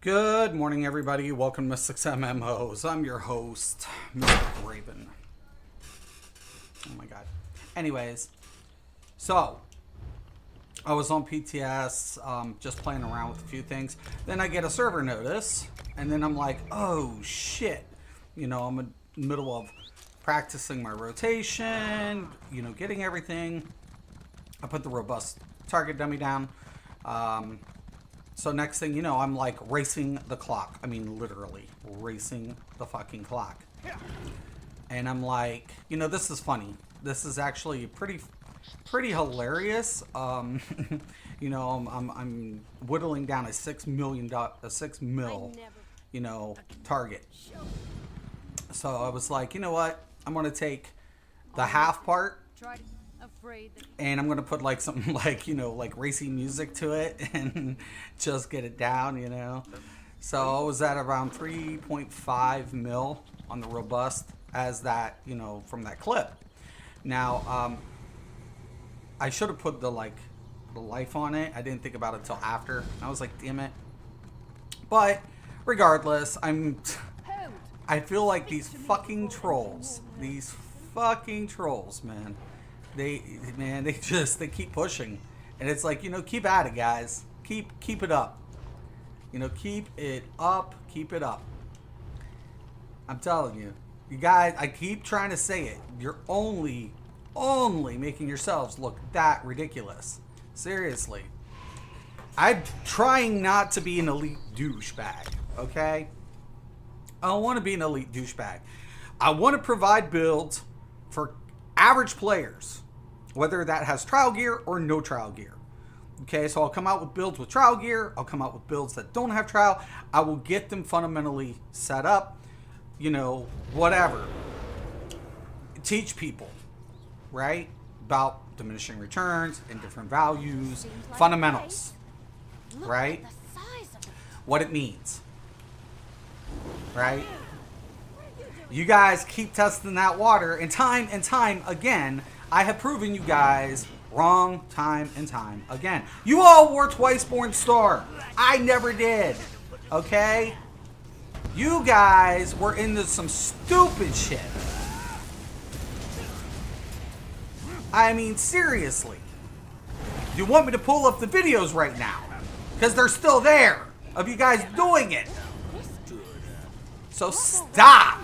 Good morning, everybody. Welcome to 6 MMOs. I'm your host, Mr. Raven. Oh my god. Anyways, so I was on PTS, just playing around with a few things. Then I get a server notice, and then I'm like, oh shit. I'm in the middle of practicing my rotation, getting everything. I put the robust target dummy down. So next thing you know, I'm like racing the clock. I mean, literally racing the fucking clock. And I'm like, this is funny. This is actually pretty hilarious. I'm whittling down a $6 mil, target. So I was like, you know what? I'm gonna take the half part. And I'm gonna put like something like racy music to it and just get it down. So I was at around 3.5 mil on the robust as that, from that clip. Now, I should have put the life on it. I didn't think about it till after. I was like, damn it. But regardless, I feel like these fucking trolls, man. They keep pushing, and it's like, keep at it, guys. Keep it up. Keep it up. I'm telling you, you guys. I keep trying to say it. You're only making yourselves look that ridiculous. Seriously, I'm trying not to be an elite douchebag. Okay, I don't want to be an elite douchebag. I want to provide builds for average players, whether that has trial gear or no trial gear. Okay, so I'll come out with builds with trial gear. I'll come out with builds that don't have trial. I will get them fundamentally set up, whatever. Teach people, right, about diminishing returns and different values, fundamentals, right, what it means, right? You guys keep testing that water, and time again, I have proven you guys wrong time and time again. You all wore Twiceborn Star. I never did. Okay? You guys were into some stupid shit. I mean, seriously. You want me to pull up the videos right now? Because they're still there of you guys doing it. So stop.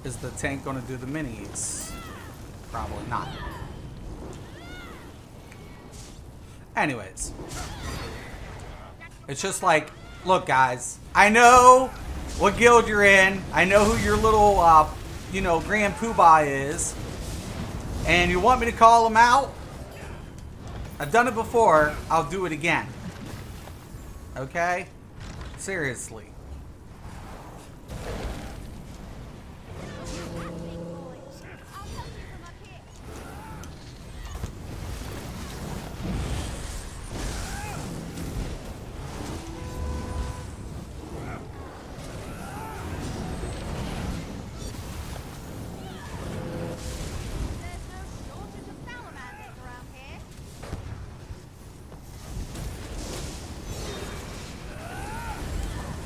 Is the tank going to do the minis? Probably not. Anyways. It's just like, look guys, I know what guild you're in. I know who your little, Grand Poobah is. And you want me to call them out? I've done it before. I'll do it again. Okay? Seriously.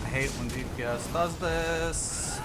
I hate when DPS does this.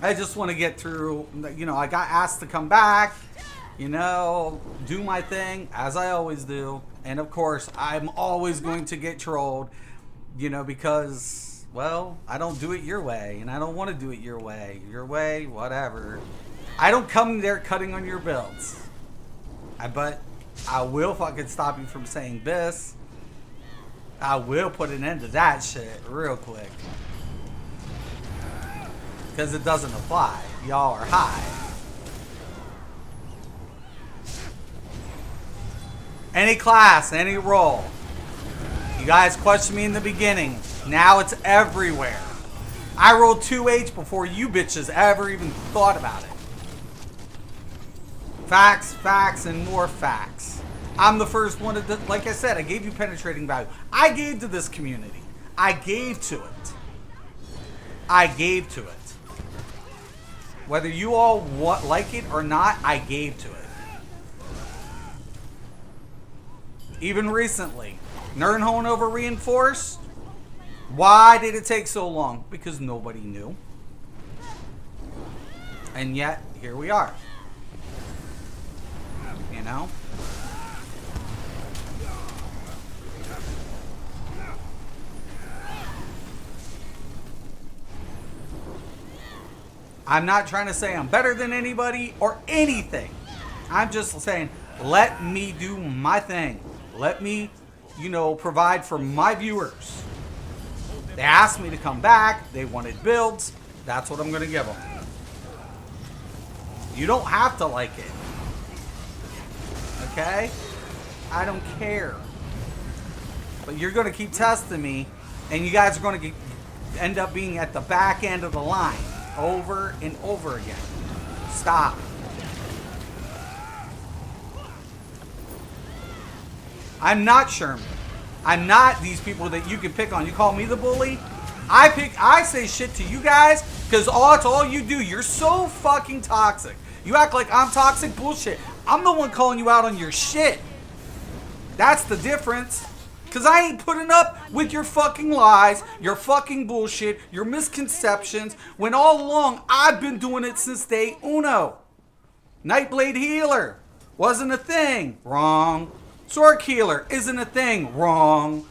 I just want to get through, I got asked to come back, do my thing, as I always do. And of course, I'm always going to get trolled, you know, because, well, I don't do it your way, and I don't want to do it your way. Your way, whatever. I don't come there cutting on your builds. But I will fucking stop you from saying this. I will put an end to that shit real quick. Because it doesn't apply. Y'all are high. Any class, any role. You guys questioned me in the beginning. Now it's everywhere. I rolled 2H before you bitches ever even thought about it. Facts, facts, and more facts. I'm the first one to, like I said, I gave you penetrating value. I gave to this community. I gave to it. I gave to it. Whether you all like it or not, I gave to it. Even recently, Nernhone over reinforced. Why did it take so long? Because nobody knew. And yet, here we are. You know? I'm not trying to say I'm better than anybody or anything. I'm just saying, let me do my thing. Let me, you know, provide for my viewers. They asked me to come back. They wanted builds. That's what I'm going to give them. You don't have to like it. Okay? I don't care. But you're going to keep testing me, and you guys are going to end up being at the back end of the line over and over again. Stop. I'm not Sherman. I'm not these people that you can pick on. You call me the bully? I say shit to you guys because that's all you do. You're so fucking toxic. You act like I'm toxic. Bullshit. I'm the one calling you out on your shit. That's the difference. Because I ain't putting up with your fucking lies, your fucking bullshit, your misconceptions, when all along I've been doing it since day uno. Nightblade Healer wasn't a thing. Wrong. Sword Healer isn't a thing. Wrong.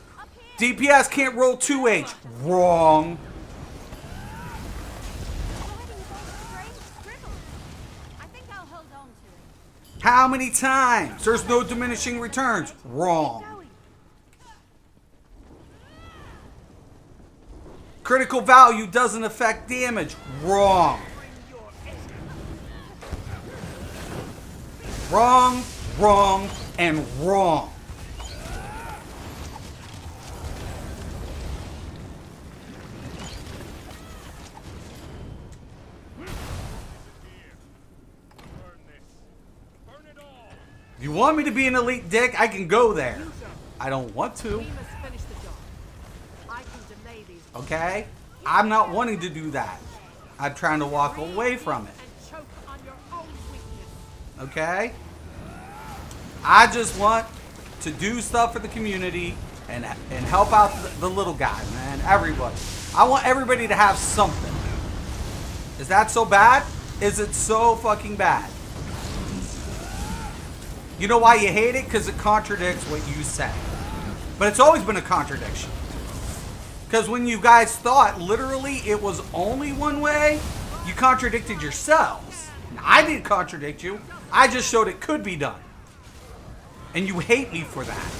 DPS can't roll 2H. Wrong. How many times? There's no diminishing returns. Wrong. Critical value doesn't affect damage. Wrong. Wrong, wrong, and wrong. If you want me to be an elite dick, I can go there. I don't want to. Okay? I'm not wanting to do that. I'm trying to walk away from it. Okay? I just want to do stuff for the community and help out the little guy, man. Everybody. I want everybody to have something. Is that so bad? Is it so fucking bad? You know why you hate it? Because it contradicts what you say. But it's always been a contradiction. Because when you guys thought literally it was only one way, you contradicted yourselves. I didn't contradict you. I just showed it could be done. And you hate me for that.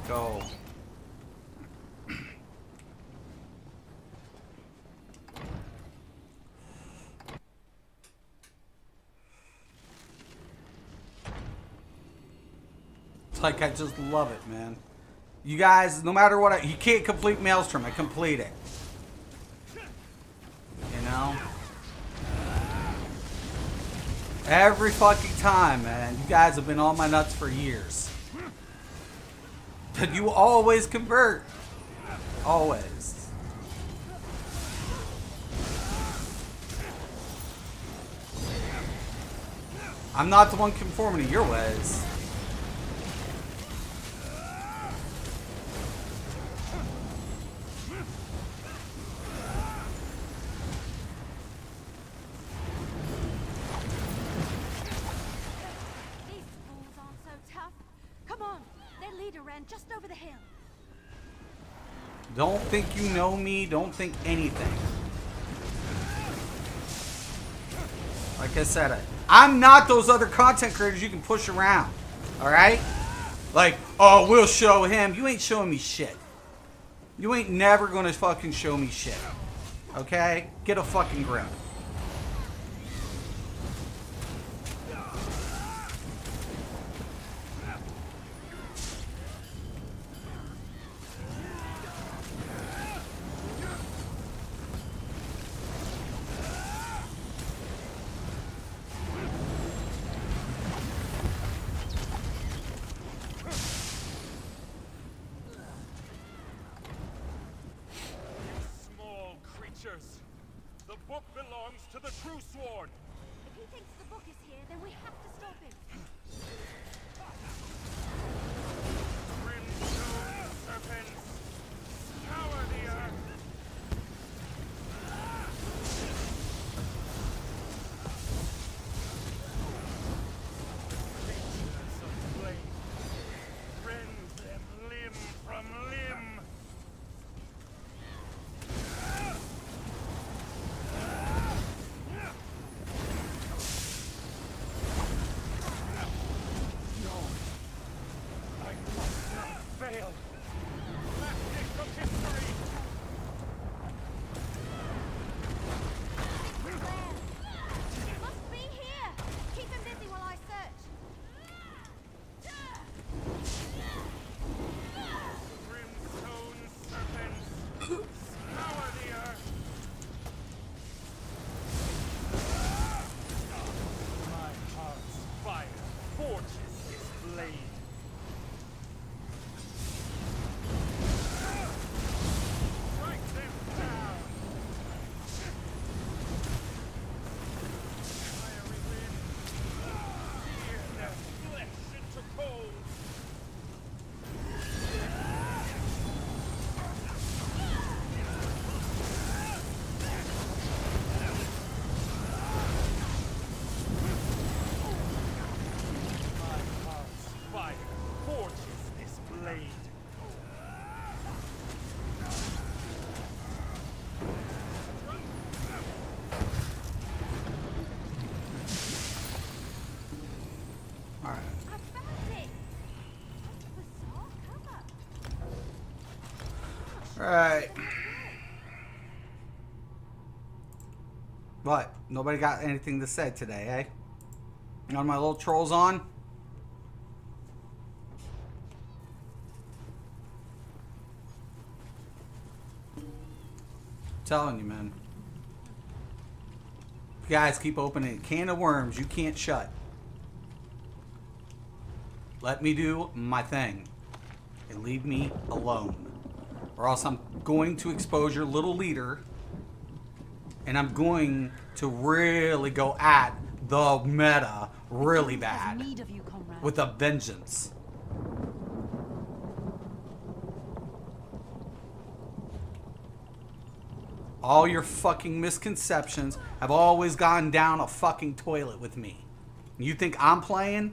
Go. It's like I just love it, man. You guys, no matter what, you can't complete Maelstrom. I complete it. You know? Every fucking time, man. You guys have been on my nuts for years. But you always convert. Always. I'm not the one conforming to your ways. Just over the hill. Don't think you know me. Don't think anything. Like I said, I'm not those other content creators you can push around. Alright? Like, oh, we'll show him. You ain't showing me shit. You ain't never gonna fucking show me shit. Okay? Get a fucking grip. The book belongs to the true sword. If he thinks the book is here, then we have to stop him. Brimstone serpents, scour the earth. Creatures of flame, rend them limb from limb. Alright. What? Nobody got anything to say today, eh? None of my little trolls on? I'm telling you, man. You guys keep opening a can of worms you can't shut. Let me do my thing. And leave me alone. Or else I'm going to expose your little leader. And I'm going to really go at the meta really bad. Need of you, comrade. With a vengeance. All your fucking misconceptions have always gone down a fucking toilet with me. You think I'm playing?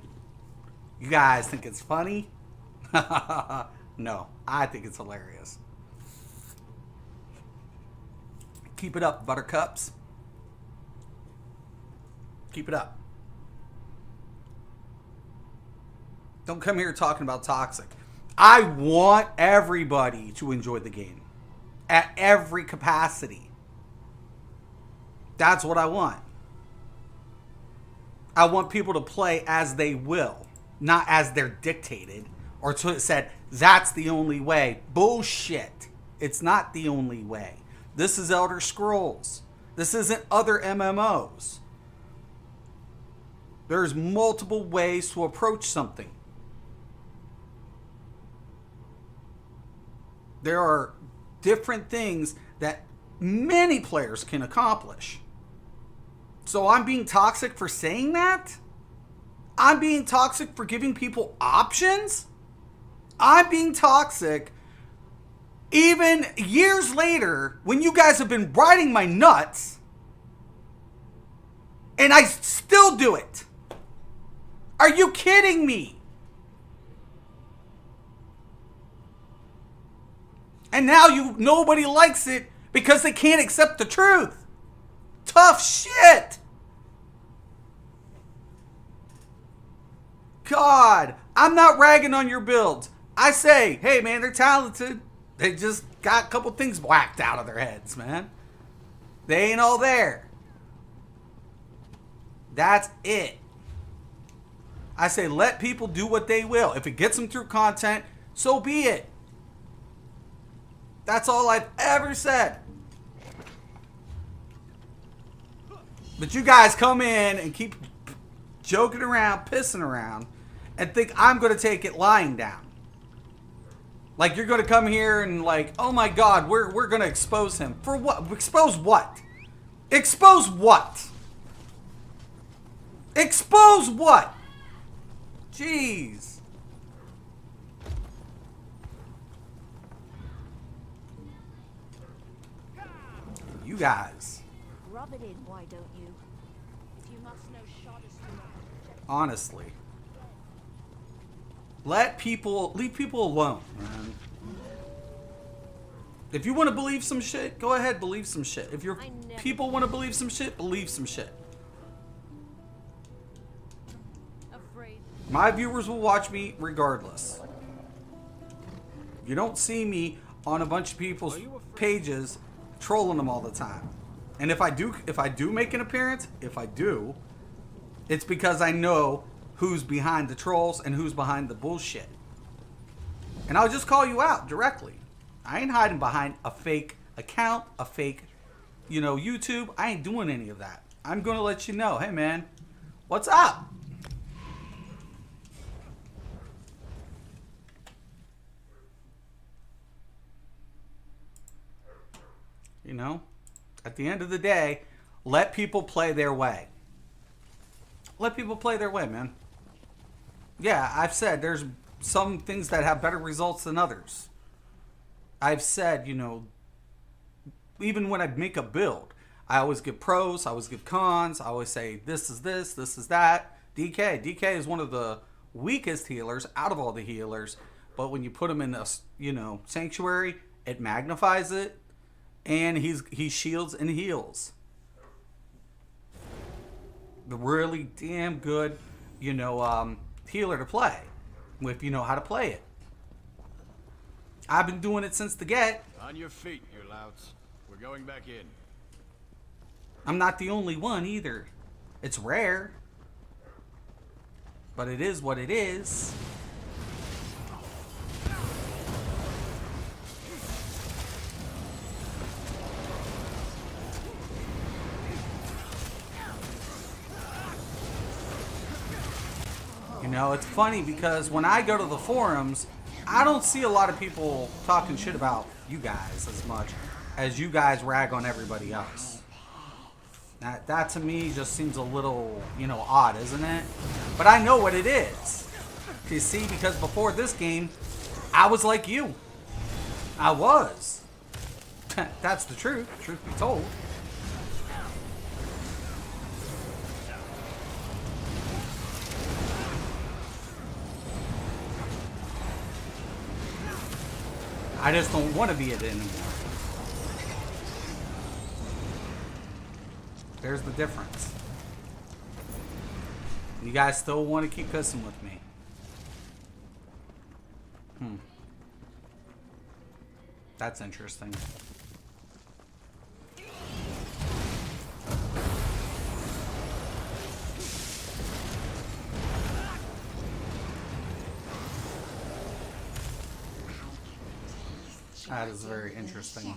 You guys think it's funny? No, I think it's hilarious. Keep it up, buttercups. Keep it up. Don't come here talking about toxic. I want everybody to enjoy the game at every capacity. That's what I want. I want people to play as they will, not as they're dictated or said, that's the only way. Bullshit. It's not the only way. This is Elder Scrolls. This isn't other MMOs. There's multiple ways to approach something. There are different things that many players can accomplish. So I'm being toxic for saying that? I'm being toxic for giving people options? I'm being toxic even years later when you guys have been riding my nuts and I still do it. Are you kidding me? And now nobody likes it because they can't accept the truth. Tough shit. God, I'm not ragging on your builds. I say, hey man, they're talented. They just got a couple things whacked out of their heads, man. They ain't all there. That's it. I say let people do what they will. If it gets them through content, so be it. That's all I've ever said. But you guys come in and keep joking around, pissing around, and think I'm going to take it lying down. Like you're going to come here and like, oh my God, we're going to expose him. For what? Expose what? Expose what? Expose what? Jeez. You guys. Rub it in, why don't you? You must know shot is Honestly. Leave people alone, man. If you want to believe some shit, go ahead, believe some shit. If your people want to believe some shit, believe some shit. afraid. My viewers will watch me regardless. You don't see me on a bunch of people's pages trolling them all the time. And if I do make an appearance, it's because I know who's behind the trolls and who's behind the bullshit. And I'll just call you out directly. I ain't hiding behind a fake account, a fake, YouTube. I ain't doing any of that. I'm going to let you know, hey man, what's up? At the end of the day, let people play their way. Let people play their way, man. Yeah, I've said there's some things that have better results than others. I've said, even when I make a build, I always give pros, I always give cons, I always say this is this is that. DK is one of the weakest healers out of all the healers, but when you put him in a, sanctuary, it magnifies it, and he shields and heals. The really damn good, healer to play if you know how to play it. I've been doing it since the get. On your feet, you louts. We're going back in. I'm not the only one either. It's rare. But it is what it is. It's funny because when I go to the forums, I don't see a lot of people talking shit about you guys as much as you guys rag on everybody else. That to me just seems a little, odd, isn't it? But I know what it is. You see, because before this game, I was like you. I was. That's the truth be told. I just don't want to be it anymore. There's the difference. You guys still want to keep pissing with me. That's interesting. That is very interesting.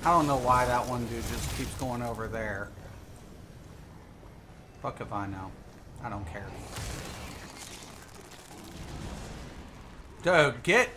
I don't know why that one dude just keeps going over there. Fuck if I know. I don't care. Dude, get...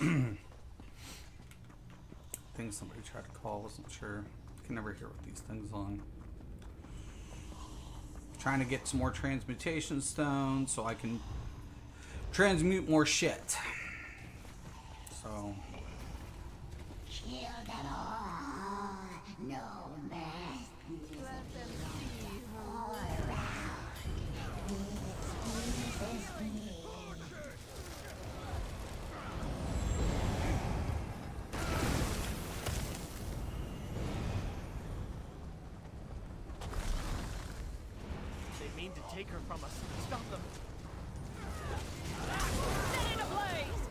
I think somebody tried to call, wasn't sure. I can never hear what these things on. Trying to get some more transmutation stones so I can transmute more shit. So Kill them all. No mercy. Let them see All her. around. This is me. They mean to take her from us. Stop them. Set it ablaze!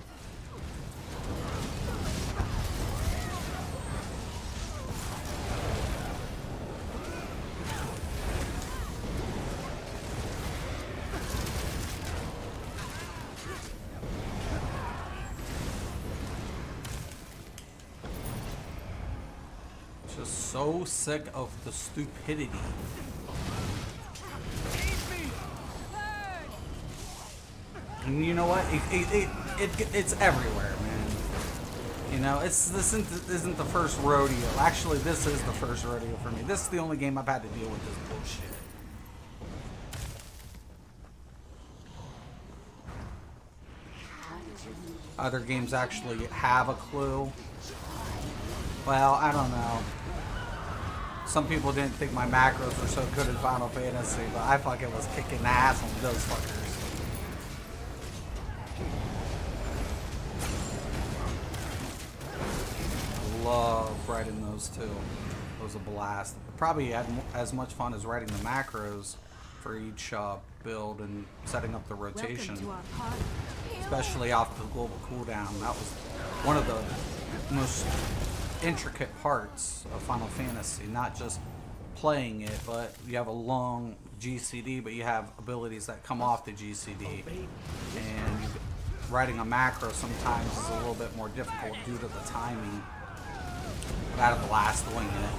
just so sick of the stupidity. And you know what? It's everywhere, man. You know, this isn't the first rodeo. Actually, this is the first rodeo for me. This is the only game I've had to deal with this bullshit. Other games actually have a clue. Well, I don't know. Some people didn't think my macros were so good in Final Fantasy, but I fucking was kicking ass on those fuckers. Love writing those too. It was a blast. Probably had as much fun as writing the macros for each build and setting up the rotation, Welcome to our party. especially off the global cooldown. That was one of the most intricate parts of Final Fantasy. Not just playing it, but you have a long GCD, but you have abilities that come off the GCD, and writing a macro sometimes is a little bit more difficult due to the timing. I had a blast winging it.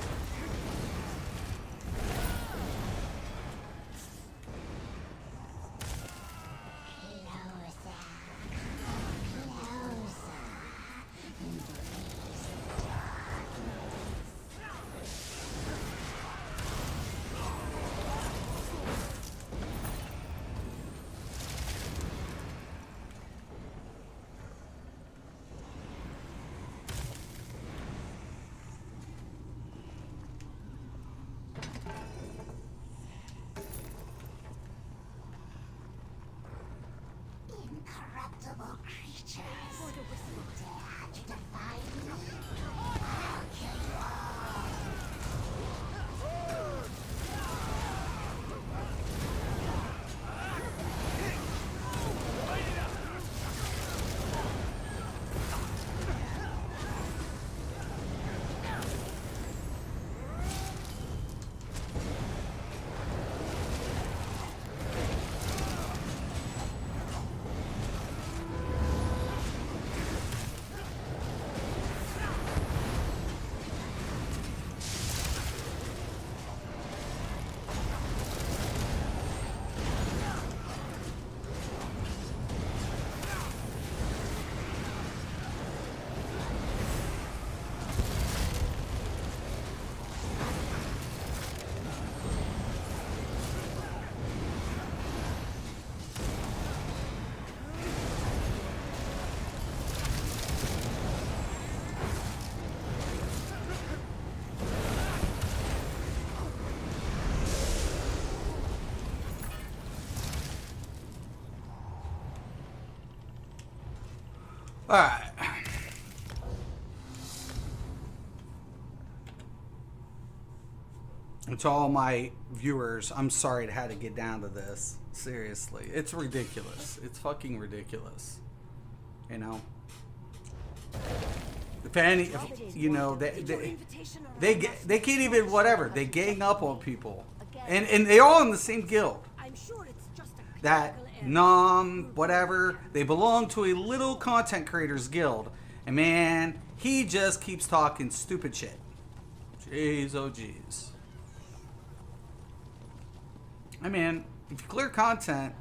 Alright. And to all my viewers, I'm sorry it had to get down to this. Seriously. It's ridiculous. It's fucking ridiculous. You know? If any, if, you know, they can't even, whatever. They gang up on people. And they're all in the same guild. I'm sure it's just a That whatever, they belong to a little content creators guild, and man, he just keeps talking stupid shit. Jeez, oh jeez. I mean, if you clear content,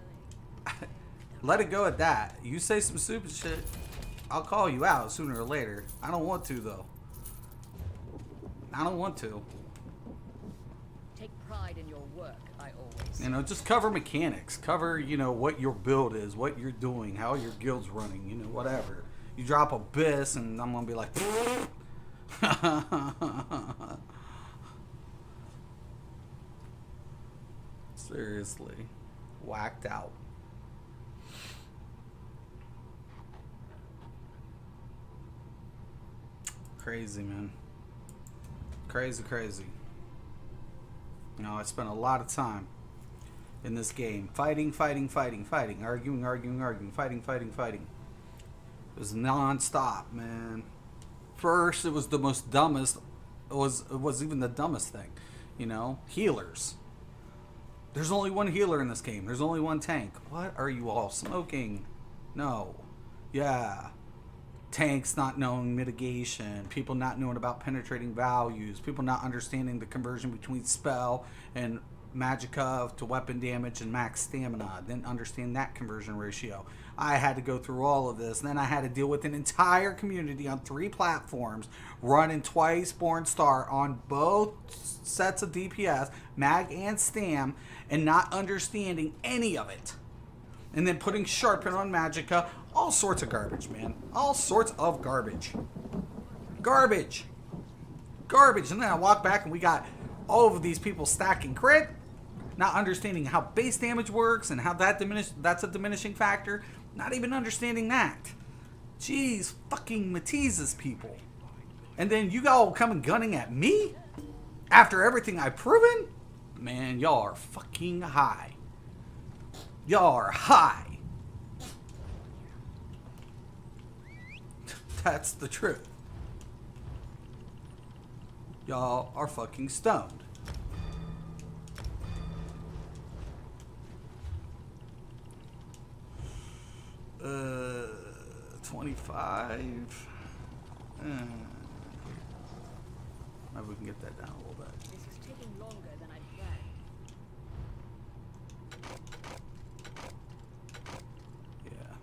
let it go at that. You say some stupid shit, I'll call you out sooner or later. I don't want to though. I don't want to. Take pride in your work, I always. You know, just cover mechanics. Cover, you know, what your build is, what you're doing, how your guild's running, you know, whatever. You drop Abyss and I'm gonna be like, seriously. Whacked out. Crazy, man. Crazy, crazy. You know, I spent a lot of time in this game fighting, arguing, fighting. It was non-stop, man. First, it was the most dumbest. It was even the dumbest thing, you know. Healers. There's only one healer in this game. There's only one tank. What are you all smoking? No. Yeah. Tanks not knowing mitigation, people not knowing about penetrating values, people not understanding the conversion between spell and magicka to weapon damage and max stamina. Didn't understand that conversion ratio. I had to go through all of this, and then I had to deal with an entire community on 3 platforms running twice Born Star on both sets of DPS, mag and stam, and not understanding any of it. And then putting Sharpen on magicka. All sorts of garbage, man. All sorts of garbage. Garbage. Garbage. And then I walk back and we got all of these people stacking crit, not understanding how base damage works and how that's a diminishing factor. Not even understanding that. Jeez, fucking Mateez's people. And then you all coming gunning at me? After everything I've proven? Man, y'all are fucking high. Y'all are high. That's the truth. Y'all are fucking stoned. Uh, 25. Maybe we can get that down a little bit. This is taking longer than I planned. Yeah.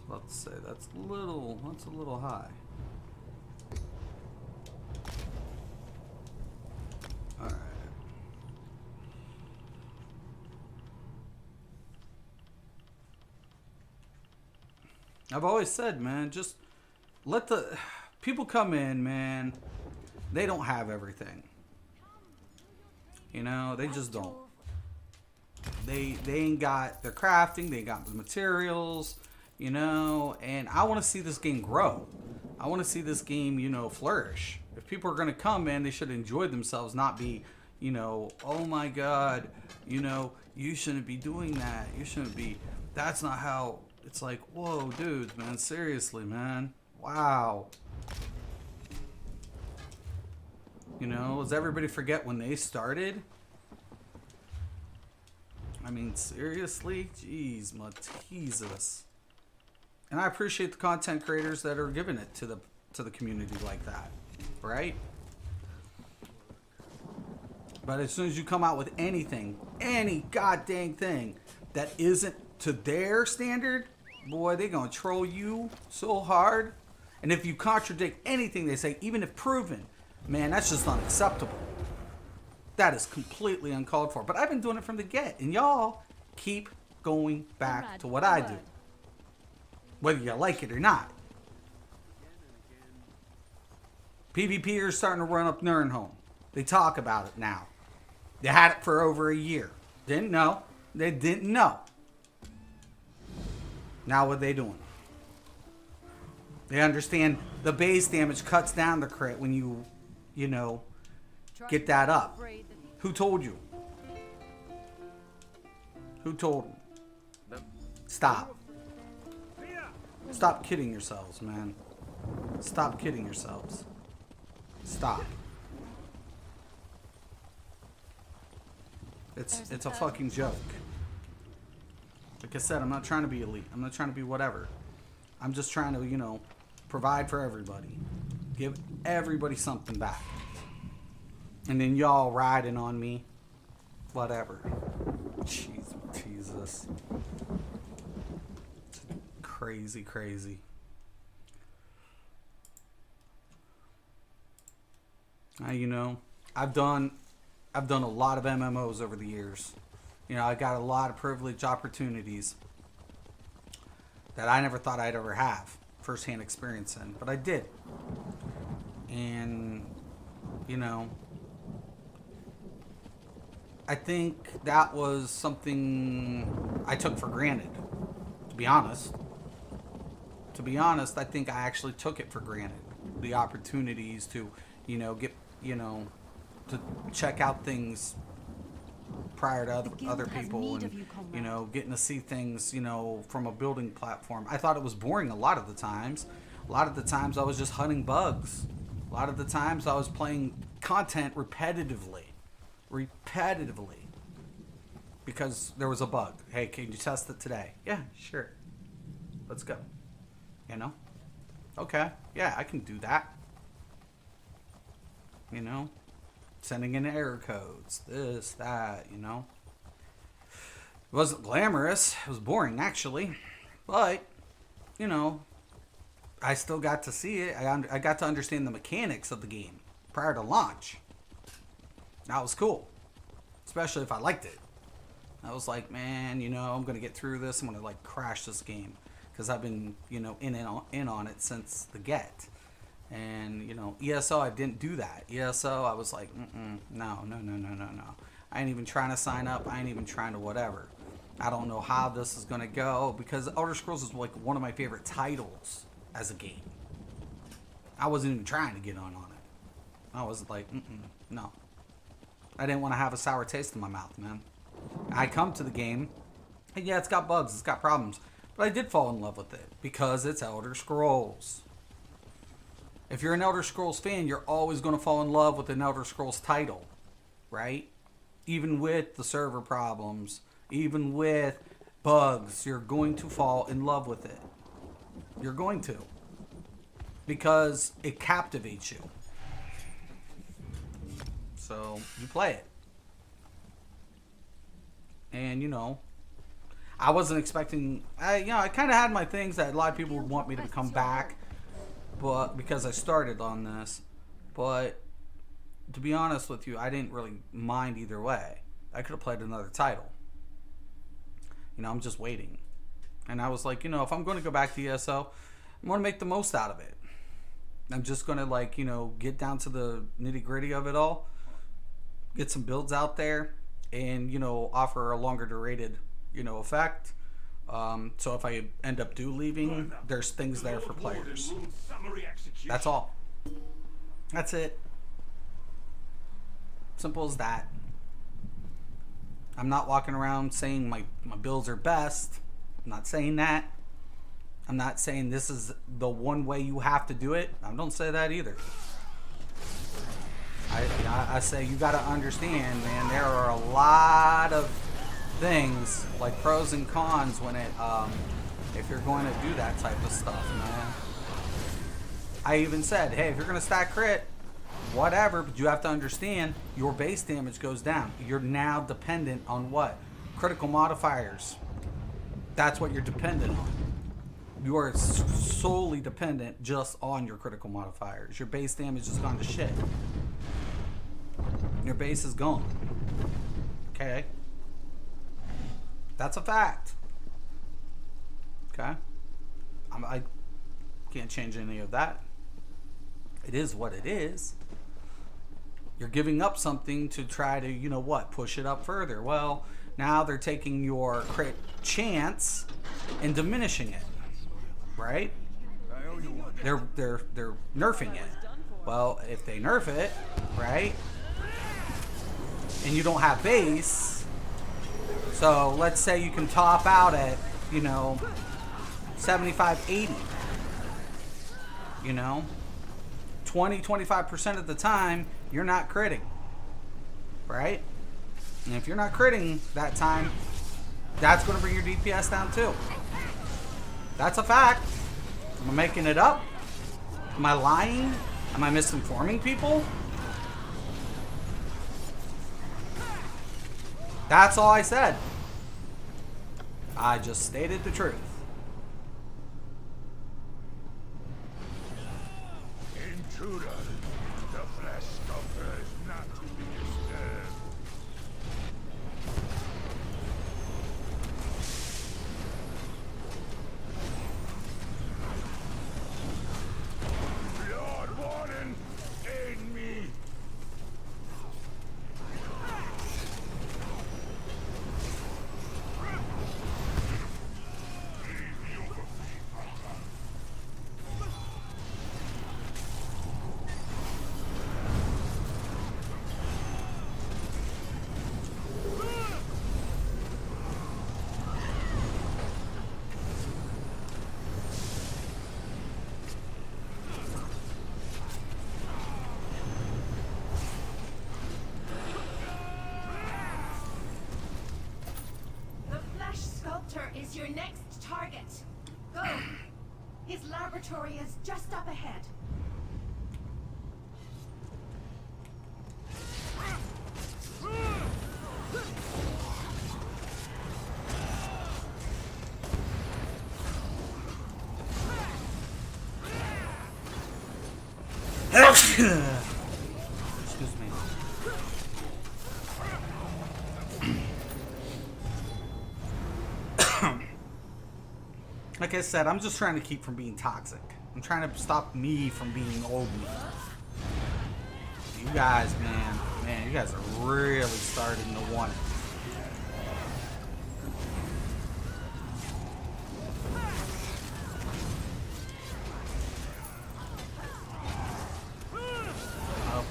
I was about to say that's a little high. Alright. I've always said, man, just let the people come in, man. They don't have everything. You know, they just don't. They ain't got the crafting, they ain't got the materials, you know, and I want to see this game grow. I want to see this game, you know, flourish. If people are going to come, man, they should enjoy themselves, not be, you know, oh my God, you know, you shouldn't be doing that. You shouldn't be, that's not how, it's like, whoa, dudes, man, seriously, man. Wow. You know, does everybody forget when they started? I mean, seriously? Jeez, Mateezus. And I appreciate the content creators that are giving it to the community like that, right? But as soon as you come out with anything, any goddamn thing that isn't to their standard, boy, they're gonna troll you so hard. And if you contradict anything they say, even if proven, man, that's just unacceptable. That is completely uncalled for. But I've been doing it from the get, and y'all keep going back to what I do, whether you like it or not. PvP are starting to run up Nirnholm. They talk about it now. They had it for over a year. Didn't know. They didn't know. Now what are they doing? They understand the base damage cuts down the crit when you know, get that up. Who told you? Who told you? Stop. Stop kidding yourselves, man. Stop kidding yourselves. Stop. It's a fucking joke. Like I said, I'm not trying to be elite. I'm not trying to be whatever. I'm just trying to, you know, provide for everybody. Give everybody something back. And then y'all riding on me. Whatever. Jeez, Jesus. Crazy, crazy. You know, I've done a lot of MMOs over the years. You know, I got a lot of privileged opportunities that I never thought I'd ever have firsthand experience in, but I did. And, you know, I think that was something I took for granted, to be honest. To be honest, I think I actually took it for granted. The opportunities to, you know, get, you know, to check out things prior to other people, and you know, getting to see things, you know, from a building platform. I thought it was boring a lot of the times. A lot of the times I was just hunting bugs. A lot of the times I was playing content repetitively, because there was a bug. Hey, can you test it today? Yeah, sure. Let's go. You know? Okay. Yeah, I can do that. You know? Sending in error codes, this, that, you know. It wasn't glamorous. It was boring, actually. But, you know, I still got to see it. I got to understand the mechanics of the game prior to launch. That was cool. Especially if I liked it. I was like, man, you know, I'm going to get through this. I'm going to, like, crash this game. Because I've been, you know, in on it since the get. And, you know, ESO, I didn't do that. ESO, I was like, no. I ain't even trying to sign up. I ain't even trying to whatever. I don't know how this is going to go. Because Elder Scrolls is, like, one of my favorite titles as a game. I wasn't even trying to get on it. I was like, no. I didn't want to have a sour taste in my mouth, man. I come to the game, and yeah, it's got bugs, it's got problems. But I did fall in love with it. Because it's Elder Scrolls. If you're an Elder Scrolls fan, you're always going to fall in love with an Elder Scrolls title, right? Even with the server problems, even with bugs, you're going to fall in love with it. You're going to. Because it captivates you. So, you play it. And, you know, I wasn't expecting... I kind of had my things that a lot of people would want me to come back. But because I started on this, but to be honest with you, I didn't really mind either way. I could have played another title. You know, I'm just waiting. And I was like, you know, if I'm going to go back to ESO, I'm going to make the most out of it. I'm just going to, like, you know, get down to the nitty gritty of it all, get some builds out there, and, you know, offer a longer durated, you know, effect. So if I end up leaving, there's things there for players. That's all. That's it. Simple as that. I'm not walking around saying my builds are best. I'm not saying that. I'm not saying this is the one way you have to do it. I don't say that either. I say you got to understand, man, there are a lot of things like pros and cons when it if you're going to do that type of stuff, man. I even said, hey, if you're going to stack crit, whatever, but you have to understand your base damage goes down. You're now dependent on what? Critical modifiers. That's what you're dependent on. You are solely dependent just on your critical modifiers. Your base damage has gone to shit. Your base is gone. Okay? That's a fact. Okay? I can't change any of that. It is what it is. You're giving up something to try to, you know what, push it up further. Well, now they're taking your crit chance and diminishing it. Right? I owe you one. They're nerfing it. Well, if they nerf it, right? And you don't have base, so let's say you can top out at, you know, 75, 80. You know, 20-25% of the time you're not critting, right? And if you're not critting that time, that's going to bring your DPS down too. That's a fact. Am I making it up? Am I lying? Am I misinforming people? That's all I said. I just stated the truth. Intruder, the flesh sculptor is not to be disturbed. Lord Warden, aid me! The Flesh Sculptor is your next target. Go. His laboratory is just up ahead. Excuse me. Like I said, I'm just trying to keep from being toxic. I'm trying to stop me from being old me. You guys, man, you guys are really starting to want it. Oh.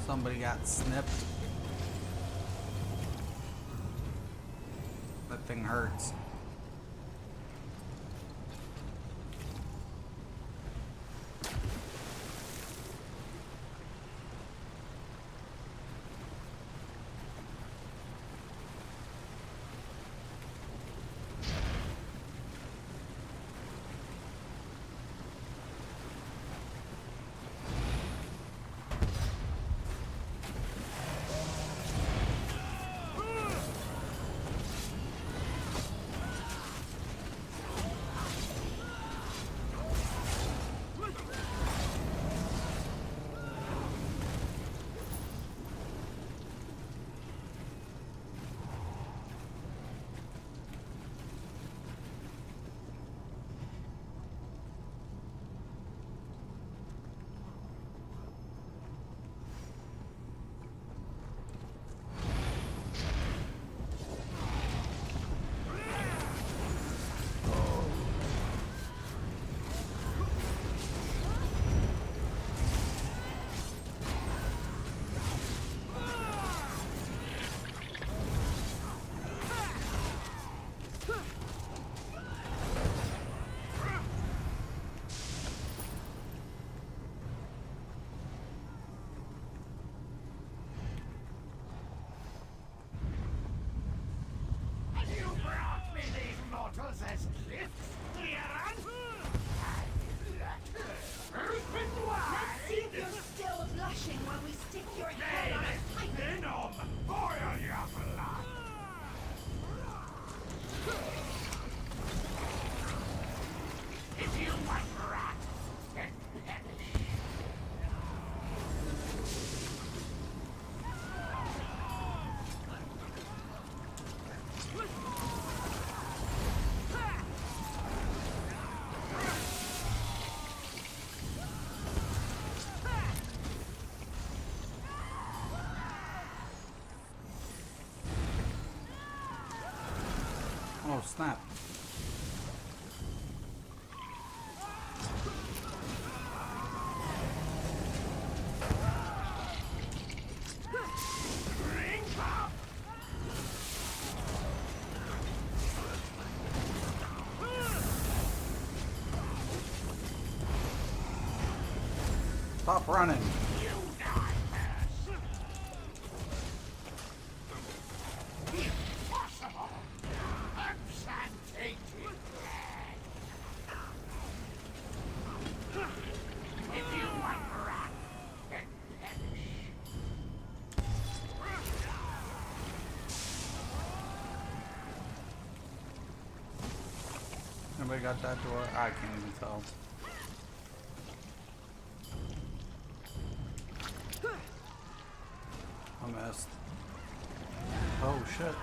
Somebody got snipped. That thing hurts. Oh, snap. Stop running. Anybody got that door? I can't even tell. I missed. Oh shit.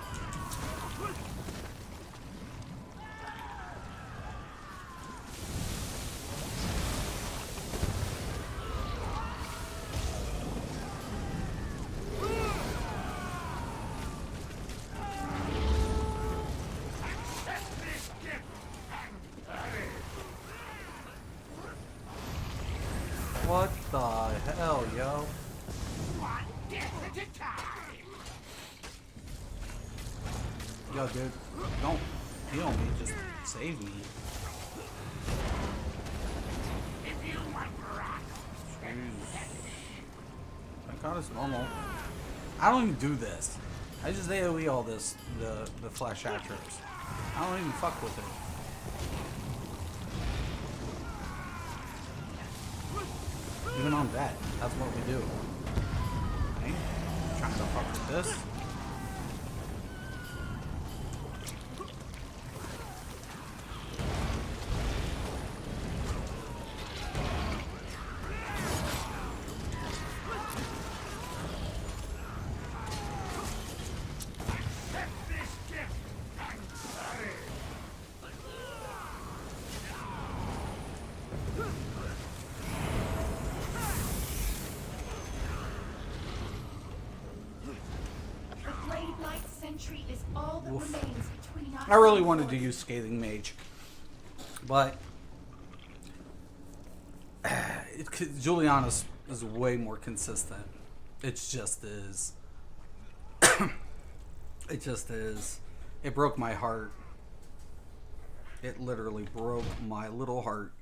What the hell, yo? Yo, dude, don't heal me, just save me. Thank God it's normal. I don't even do this. I just AoE all this, the flash attributes. I don't even fuck with it. Even on that, that's what we do. Okay? Trying to fuck with this. Is all that remains between us. I really wanted to use Scathing Mage, but Juliana's is way more consistent. It just is. It just is. It broke my heart. It literally broke my little heart.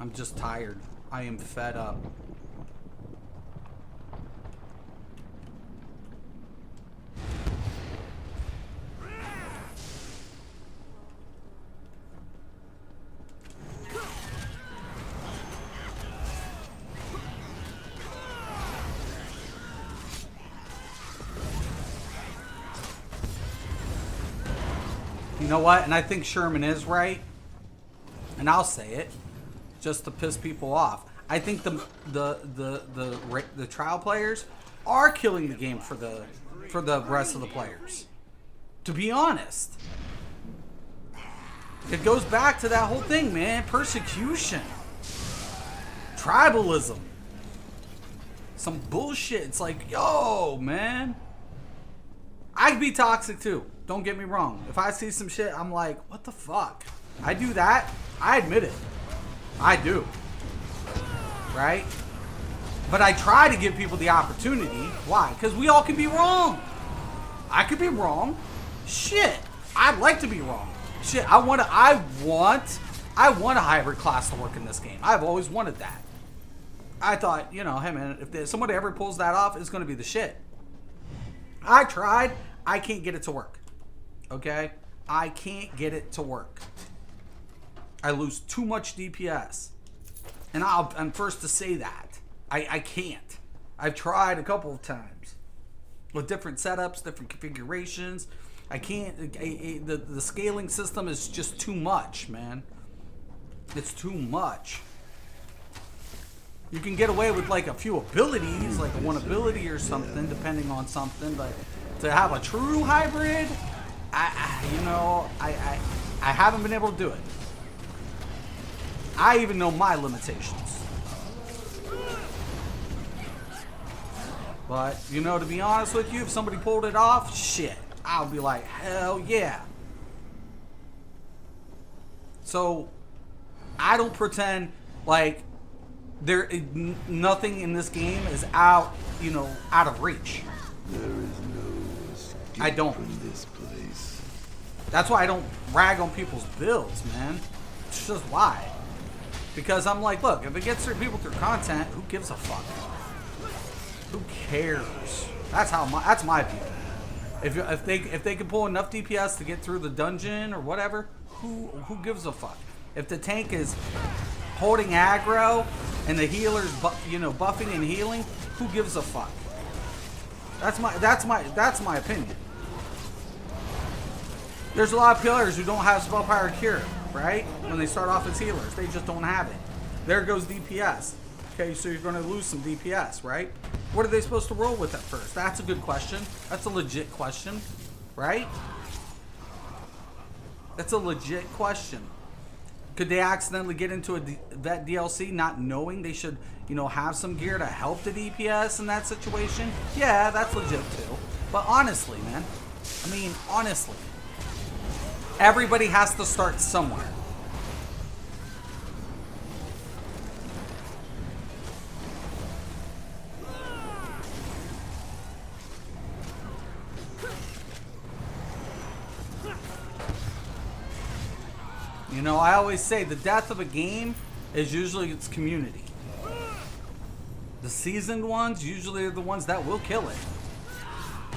I'm just tired. I am fed up. You know what? And I think Sherman is right. And I'll say it. Just to piss people off. I think the trial players are killing the game for the rest of the players. To be honest, it goes back to that whole thing, man. Persecution, tribalism, some bullshit. It's like, yo, man, I could be toxic too. Don't get me wrong. If I see some shit, I'm like, what the fuck? I do that. I admit it. I do. Right? But I try to give people the opportunity. Why? Because we all can be wrong. I could be wrong. Shit. I'd like to be wrong. Shit. I want a hybrid class to work in this game. I've always wanted that. I thought, you know, hey man, if somebody ever pulls that off, it's going to be the shit. I tried. I can't get it to work. Okay? I can't get it to work. I lose too much DPS. And I'm first to say that. I can't. I've tried a couple of times. With different setups, different configurations. I can't. The scaling system is just too much, man. It's too much. You can get away with like a few abilities, like one ability or something, depending on something. But to have a true hybrid, I haven't been able to do it. I even know my limitations. But, you know, to be honest with you, if somebody pulled it off, shit, I'll be like, hell yeah. So, I don't pretend like nothing in this game is out, you know, out of reach. There is no escape I don't. from this place. That's why I don't rag on people's builds, man. It's just why. Because I'm like, look, if it gets through people through content, who gives a fuck? Who cares? That's my view. If they can pull enough DPS to get through the dungeon or whatever, who gives a fuck? If the tank is holding aggro and the healer's buffing and healing, who gives a fuck? That's my opinion. There's a lot of players who don't have spell power cure, right? When they start off as healers, they just don't have it. There goes DPS. Okay, so you're going to lose some DPS, right? What are they supposed to roll with at first? That's a good question. That's a legit question, right? That's a legit question. Could they accidentally get into that DLC not knowing they should, you know, have some gear to help the DPS in that situation? Yeah, that's legit too. But honestly, man, I mean, honestly, everybody has to start somewhere. You know, I always say the death of a game is usually its community. The seasoned ones usually are the ones that will kill it.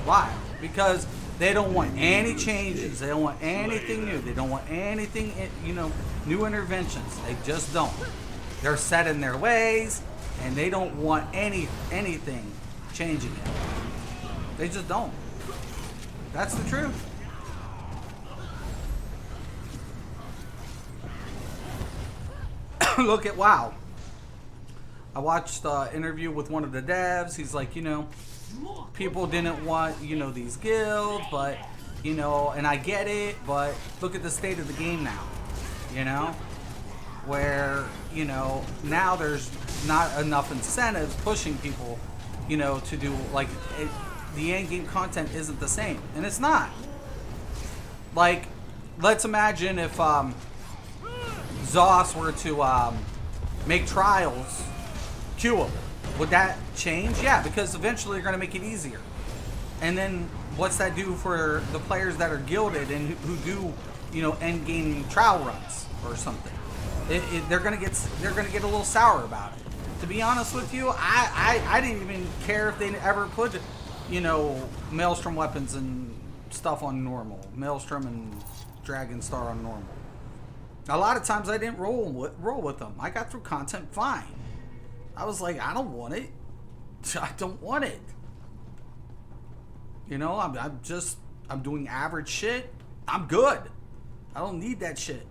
Why? Because they don't want any changes. They don't want anything new. They don't want anything, you know, new interventions. They just don't. They're set in their ways, and they don't want anything changing it. They just don't. That's the truth. Look at WoW. I watched an interview with one of the devs. He's like, you know, people didn't want, you know, these guilds, but, you know, and I get it, but look at the state of the game now, you know, where, you know, now there's not enough incentives pushing people, you know, to do, like, the end game content isn't the same, and it's not. Like, let's imagine if, Zos were to make trials queuable. Would that change? Yeah, because eventually they're going to make it easier. And then what's that do for the players that are guilded and who do, you know, end game trial runs or something? They're going to get a little sour about it. To be honest with you, I didn't even care if they ever put, you know, Maelstrom weapons and stuff on normal, Maelstrom and Dragon Star on normal. A lot of times I didn't roll with them. I got through content fine. I was like, I don't want it. I don't want it. You know, I'm doing average shit. I'm good. I don't need that shit.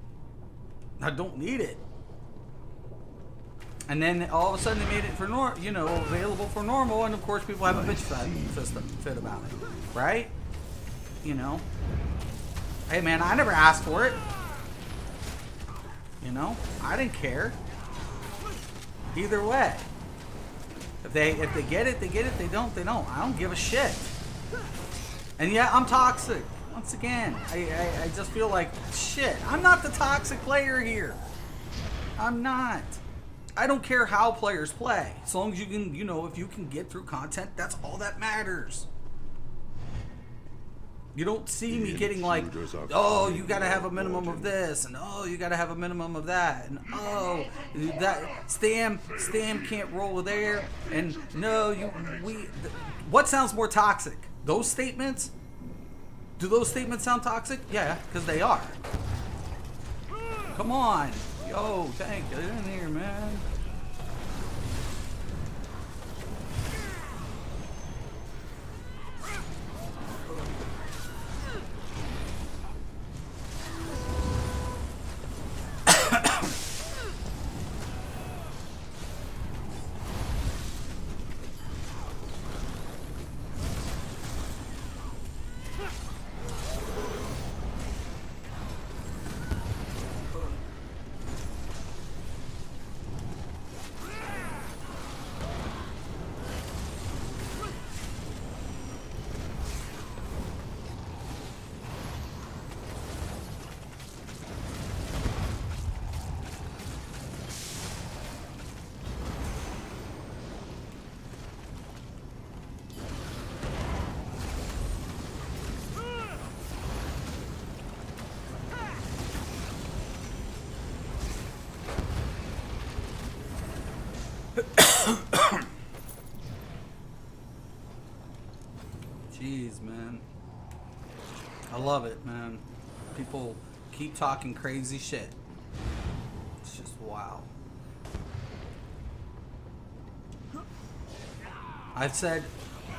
I don't need it. And then all of a sudden they made it for available for normal, and of course people have a bitch fit about it, right? You know. Hey man, I never asked for it. You know, I didn't care. Either way, if they get it, they get it. They don't, they don't. I don't give a shit. And yeah, I'm toxic. Once again, I just feel like shit. I'm not the toxic player here. I'm not. I don't care how players play, as long as you can, you know, if you can get through content, that's all that matters. You don't see me getting like, oh, you gotta have a minimum of this, and oh, you gotta have a minimum of that, and oh, that Stam can't roll there, and no, what sounds more toxic? Those statements? Do those statements sound toxic? Yeah, because they are. Come on, yo, Tank, get in here, man. Jeez, man. I love it, man. People keep talking crazy shit. It's just wow. I said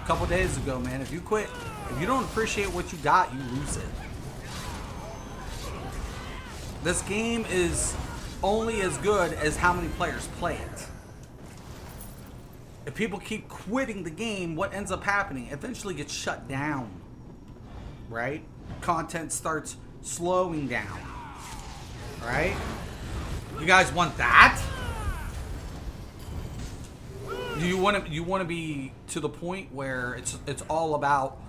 a couple days ago, man, if you quit, if you don't appreciate what you got, you lose it. This game is only as good as how many players play it. If people keep quitting the game, what ends up happening? It eventually gets shut down. Right? Content starts slowing down. Right? You guys want that? Do you want to be to the point where it's all about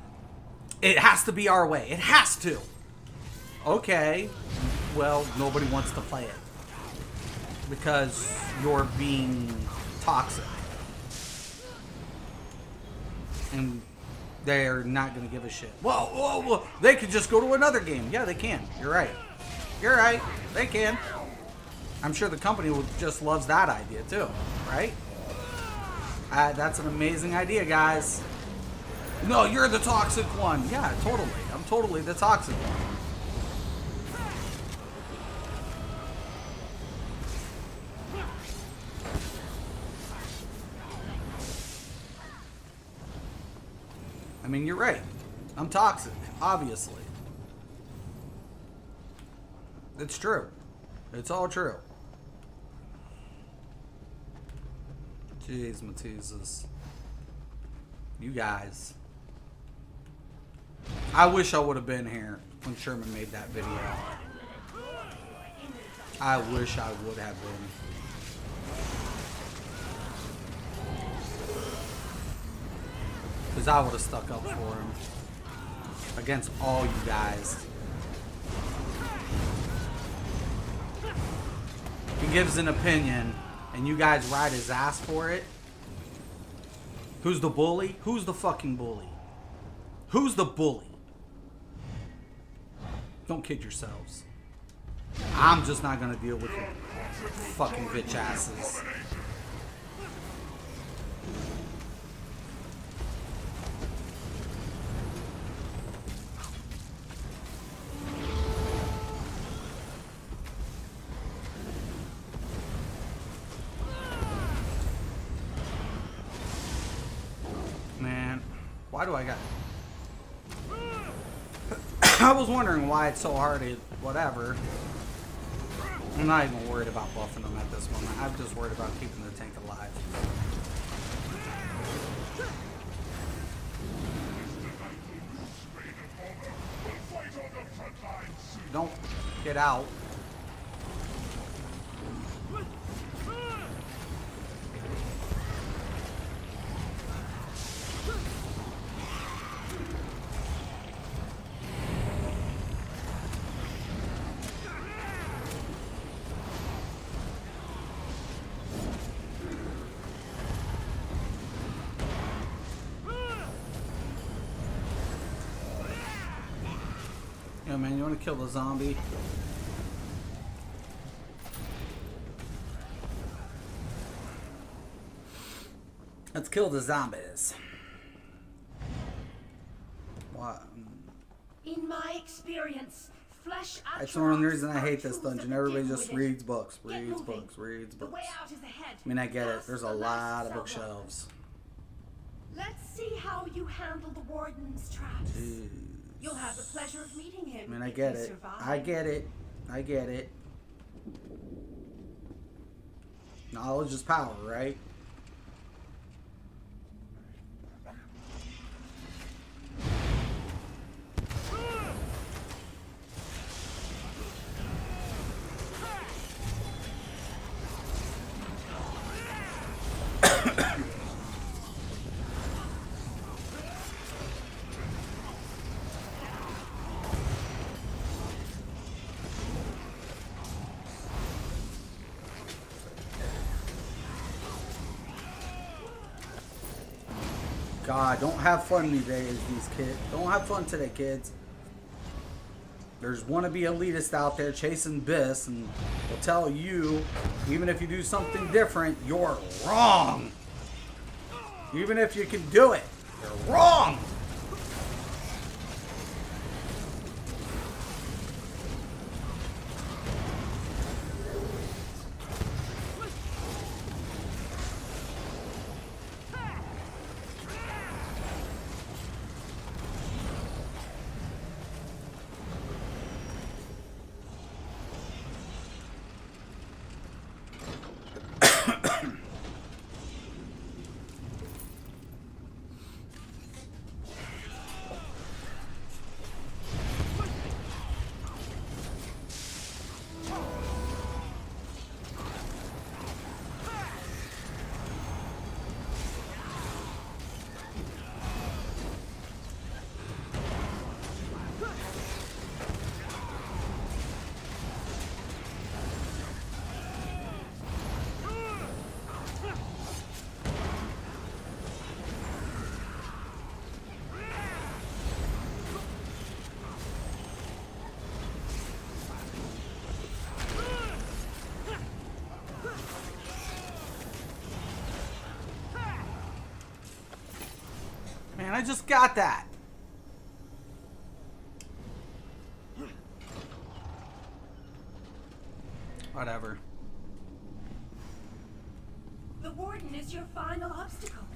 it has to be our way. It has to. Okay. Well, nobody wants to play it because you're being toxic. And they're not going to give a shit. Well, they could just go to another game. Yeah, they can. You're right. You're right. They can. I'm sure the company just loves that idea too, right? That's an amazing idea, guys. No, you're the toxic one. Yeah, totally. I'm totally the toxic one. I mean, you're right. I'm toxic, obviously. It's true. It's all true. Jeez, Mateezas. You guys. I wish I would have been here when Sherman made that video. I wish I would have been. Because I would have stuck up for him. Against all you guys. He gives an opinion, and you guys ride his ass for it. Who's the bully? Who's the fucking bully? Who's the bully? Don't kid yourselves. I'm just not gonna deal with your fucking bitch asses. Why do I got... I was wondering why it's so hard to... Whatever. I'm not even worried about buffing them at this moment. I'm just worried about keeping the tank alive. Don't get out. Yeah, man, you want to kill the zombie? Let's kill the zombies. What? In my experience, flesh. That's the one reason I hate this dungeon. Everybody just reads books, reads books. The way out is ahead. I mean, I get it. There's a lot of bookshelves. Let's see how you handle the warden's traps. Jeez. You'll have the pleasure of meeting him. I mean, I if get you it. survive. I get it. I get it. Knowledge is power, right? God, don't have fun today, these kids. Don't have fun today, kids. There's wannabe elitists out there chasing Biss and will tell you, even if you do something different, you're wrong. Even if you can do it, you're wrong. Man, I just got that. Whatever. The warden is your final obstacle.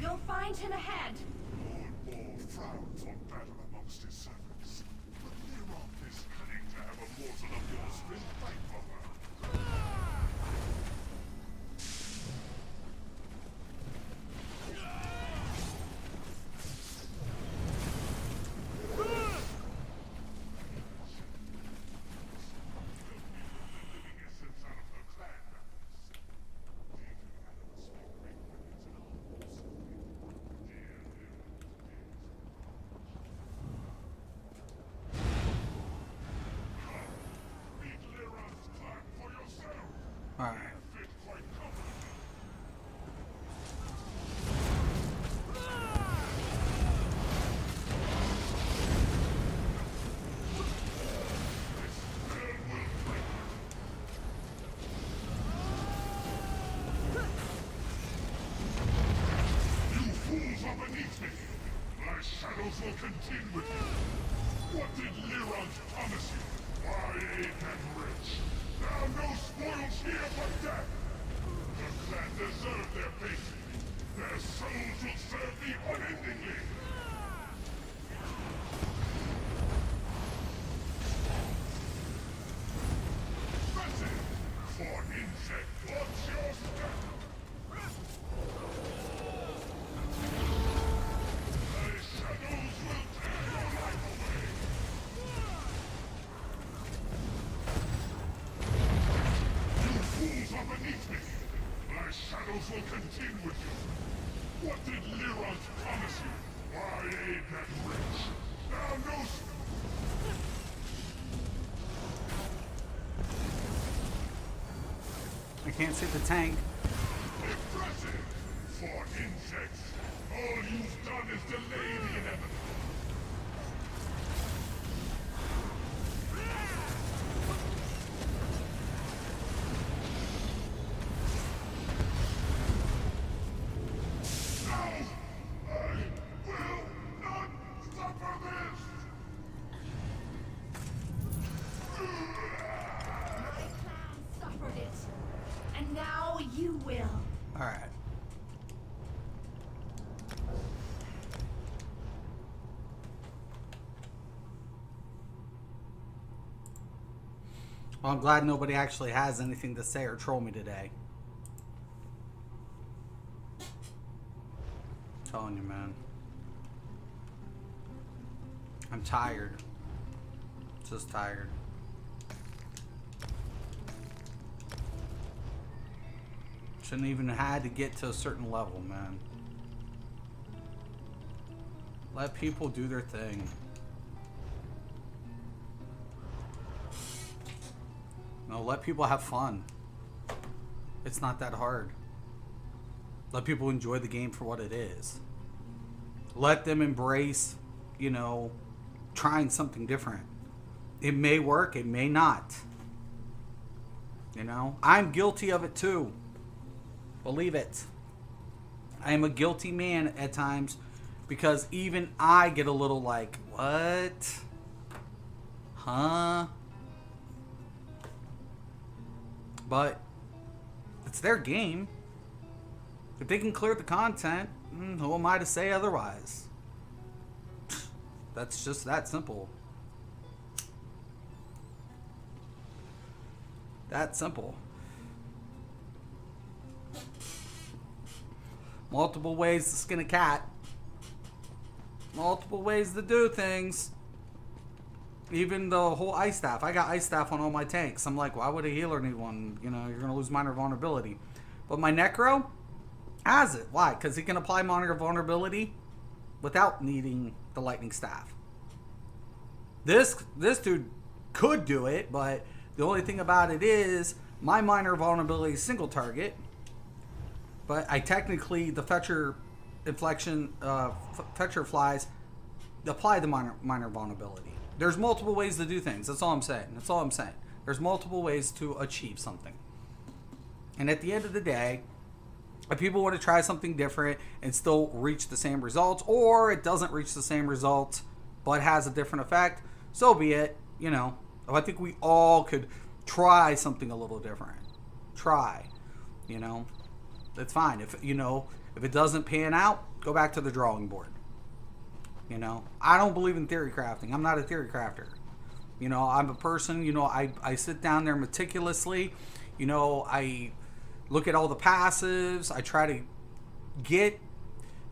You'll find him ahead. Lord Maul frowns on battle amongst his servants. But Neron is cunning to have a mortal of your spirit fight for her. Alright. You fools are beneath me! My shadows will contend with you! What did Lyron promise you? Wide and rich! Now no spoils here but death! The clan deserve their fate! Their souls will serve me unendingly! That's it! For insect, what's your step? My shadows will tear your life away! You fools are beneath me! My shadows will contend with you! What did Lyron promise you? Wide and rich! Now no I can't see the tank. impressive! For insects, all you've done is delay the inevitable. No! I will not suffer this! My clan suffered it. And now you will. Alright. Well, I'm glad nobody actually has anything to say or troll me today. I'm telling you, man. I'm tired. Just tired. Shouldn't even had to get to a certain level, man. Let people do their thing. No, let people have fun. It's not that hard. Let people enjoy the game for what it is. Let them embrace, you know, trying something different. It may work, it may not. You know, I'm guilty of it too. Believe it. I am a guilty man at times because even I get a little like, what? Huh? But it's their game. If they can clear the content, who am I to say otherwise? That's just that simple. That simple. Multiple ways to skin a cat. Multiple ways to do things. Even the whole ice staff. I got ice staff on all my tanks. I'm like, why would a healer need one? You know, you're going to lose minor vulnerability. But my Necro has it. Why? Because he can apply minor vulnerability without needing the lightning staff. This dude could do it, but the only thing about it is my minor vulnerability is single target. But I technically, the Fetcher inflection, Fetcher flies apply the minor vulnerability. There's multiple ways to do things. That's all I'm saying. That's all I'm saying. There's multiple ways to achieve something. And at the end of the day, If people want to try something different and still reach the same results, or it doesn't reach the same results but has a different effect, so be it. You know, I think we all could try something a little different. Try, you know, that's fine. If it doesn't pan out, go back to the drawing board. You know, I don't believe in theory crafting. I'm not a theory crafter. You know, I'm a person, you know, I sit down there meticulously. You know, I look at all the passives. I try to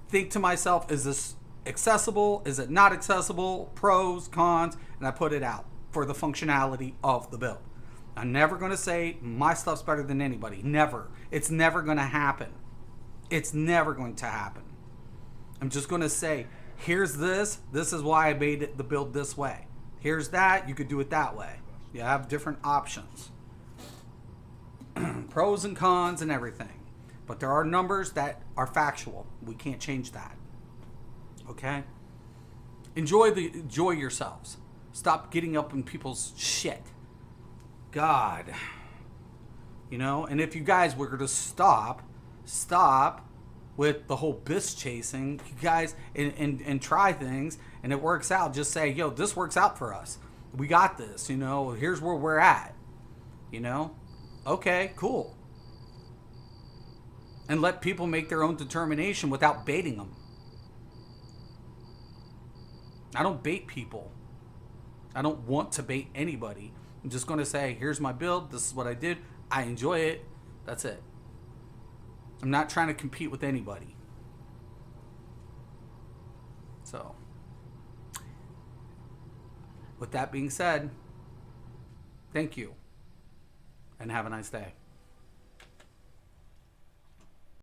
think to myself, is this accessible? Is it not accessible? Pros, cons, and I put it out for the functionality of the build. I'm never going to say my stuff's better than anybody. Never. It's never going to happen. It's never going to happen. I'm just going to say, here's this. This is why I made it the build this way. Here's that. You could do it that way. You have different options. Pros and cons and everything. But there are numbers that are factual. We can't change that. Okay? Enjoy yourselves. Stop getting up in people's shit. God. You know, and if you guys were to stop with the whole bitch chasing, you guys, and try things, and it works out, just say, yo, this works out for us. We got this, you know, here's where we're at. You know? Okay, cool. And let people make their own determination without baiting them. I don't bait people. I don't want to bait anybody. I'm just going to say, here's my build. This is what I did. I enjoy it. That's it. I'm not trying to compete with anybody. So, with that being said, thank you. And have a nice day.